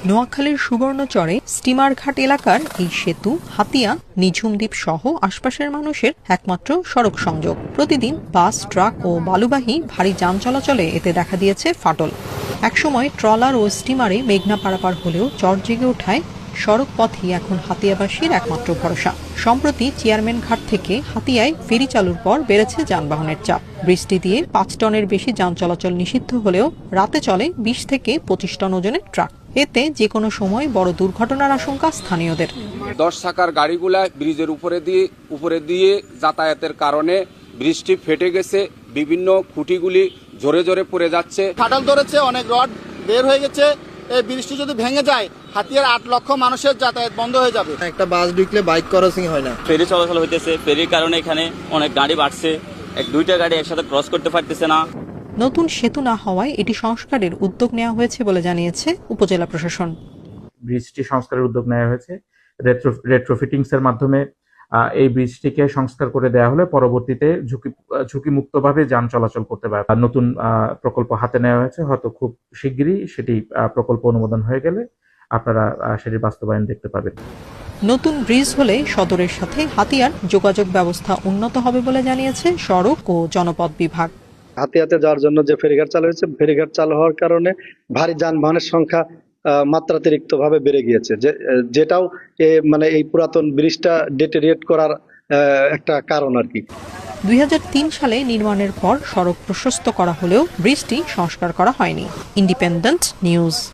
নোয়াখালীর সুবর্ণচরে স্টিমার ঘাট এলাকার এই সেতু হাতিয়া, নিঝুম দ্বীপ সহ আশপাশের মানুষের একমাত্র সড়ক সংযোগ। প্রতিদিন বাস, ট্রাক ও বালুবাহী ভারী যান চলাচলে এতে দেখা দিয়েছে ফাটল। একসময় ট্রলার ও স্টিমারে মেঘনা পারাপার হলেও চর জেগে ওঠায় সড়ক পথই এখন হাতিয়াবাসীর একমাত্র ভরসা। সম্প্রতি চেয়ারম্যান ঘাট থেকে হাতিয়ায় ফেরি চালুর পর বেড়েছে যানবাহনের চাপ। বৃষ্টি দিয়ে 5 টনের বেশি যান চলাচল নিষিদ্ধ হলেও রাতে চলে 20 থেকে 25 টন ওজনের ট্রাক। এতে যে কোনো সময় বড় দুর্ঘটনার আশঙ্কা স্থানীয়দের। 10 চাকার গাড়িগুলা ব্রিজের উপরে দিয়ে যাতায়াতের কারণে বৃষ্টি ফেটে গেছে, বিভিন্ন খুঁটিগুলি জোরে জোরে পড়ে যাচ্ছে। ফাটল ধরেছে, অনেক রড বের হয়ে গেছে। এই বৃষ্টি যদি ভেঙে যায়, হাতিয়ার 8 লক্ষ মানুষের যাতায়াত বন্ধ হয়ে যাবে। একটা বাস ঢুকলে বাইক ক্রসিং হয় না। ফেরি চলাচল হইতেছে, ফেরির কারণে এখানে অনেক গাড়ি বাড়ছে, 2টা গাড়ি একসাথে ক্রস করতে পারতেছে না। নতুন সেতু না হওয়ায় এটি সংস্কারের উদ্যোগ নেওয়া হয়েছে বলে জানিয়েছে উপজেলা প্রশাসন। ব্রিজটি সংস্কারের উদ্যোগ নেওয়া হয়েছে। রেট্রোফিটিংস এর মাধ্যমে এই ব্রিজটিকে সংস্কার করে দেওয়া হলে পরবর্তীতে ঝুঁকিমুক্তভাবে যান চলাচল করতে পারবে। নতুন প্রকল্প হাতে নেওয়া হয়েছে, হয়তো খুব শিগগিরই সেটি প্রকল্প অনুমোদন হয়ে গেলে আপনারা সেটির বাস্তবায়ন দেখতে পাবেন। নতুন ব্রিজ হলে সদরের সাথে হাতিয়ার যোগাযোগ ব্যবস্থা উন্নত হবে বলে জানিয়েছে সড়ক ও জনপথ বিভাগ। হাতিয়াতে যাওয়ার জন্য যে ফেরিঘাট চালু হয়েছে, ফেরিঘাট চালু হওয়ার কারণে ভারী যানবাহনের সংখ্যা মাত্রাতিরিক্ত ভাবে বেড়ে গিয়েছে, যেটাও মানে এই পুরাতন ব্রিজটা ডেটেরিয়েট করার একটা কারণ আর কি। 2003 সালে নির্মাণের পর সড়ক প্রশস্ত করা হলেও ব্রিজটি সংস্কার করা হয়নি। Independent news.